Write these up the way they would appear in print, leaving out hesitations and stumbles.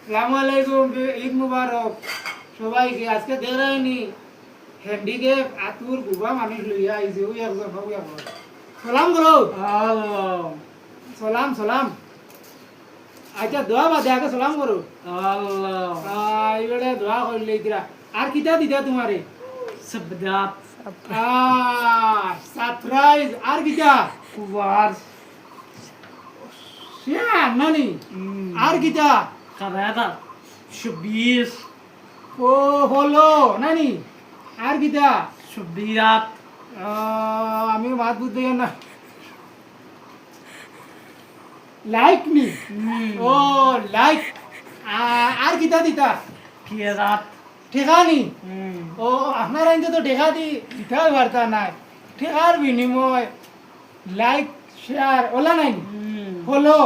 আসসালামু আলাইকুম, ঈদ মুবারক সবাইকে। আজকে দেখায়নি হ্যান্ডিক্যাপ আতুর গুবা মানুষ লইয়া আইছে। ওই একজন হও একজন সালাম করো। আল্লাহ সালাম সালাম। আচ্ছা দোয়া বাদে আগে সালাম করো। আল্লাহ এইবারে দোয়া করলে দিরা। আর কিতা দিতা তোমারে? সবদাত সারপ্রাইজ। আর কিতা? কুবার শিয়ার নানি। আর কিতা? কারাদা 26 ও হলো নানি। আর কিতা? সুবিরাত আমি বাদ বুঝতে না। Like me. ও লাইক। আর কিতা দিতা? কিরাত ঠেকানি। ও আপনার আইনতে তো ঠেকা দিতে পারতা নাই। ঠেকার বিনিময় লাইক শেয়ার ওলা নাই হলো।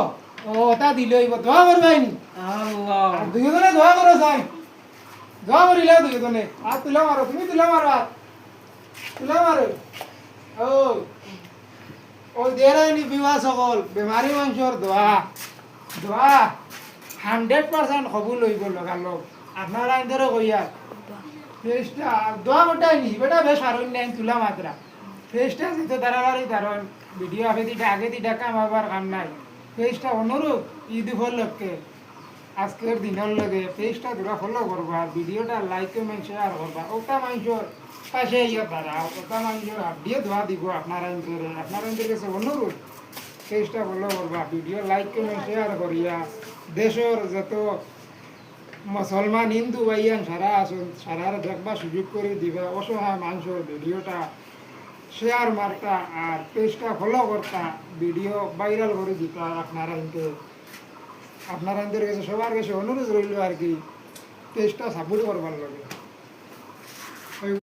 ও তা দিল দোয়া করবাইনি। আল্লাহ আর দুইজনে দোয়া করো চাই। দোয়া করিলে দুইজনে। আর তুলা মারো, তুমি তুলা মারো। আর তুলা মারো। ও ও দেরাইনি বিবাহ সকল বেমারি মানুষের দোয়া দোয়া 100% কবুল হইব লগালগ। আপনার আইন ধরে কইয়া ফেসটা দোয়া মোটাইনি বেটা বেশ আরো আইন তুলা মাত্রা ফেসটা যেতে তাড়াতাড়ি কারণ ভিডিও আগে দিটা কাম আবার কাম নাই। ফেসটা অনুরূপ ঈদ উপলক্ষে আজকের দিনের লগে ফেসটা তোরা ফলো করবা আর ভিডিওটা লাইক কমেন্ট শেয়ার করবা। ওটা মানুষের পাশে ইয়ে দাঁড়াও। ওটা মানুষের হাত দিয়ে দোয়া দিব আপনার আইনদের কাছে অনুরোধ। ফেসটা ফলো করবা, ভিডিও লাইক কমেন্ট শেয়ার করিয়া দেশের যত মুসলমান হিন্দু ভাইয়ান সারা আসুন সারার দেখবা সুযোগ করে দিবা। অসহায় মানুষের ভিডিওটা শেয়ার মারতা আর পেজটা ফলো করতা, ভিডিও ভাইরাল করে দিতা। আপনাদের কাছে সবার কাছে অনুরোধ রইল আর কি পেজটা সাপোর্ট করবার লাগে।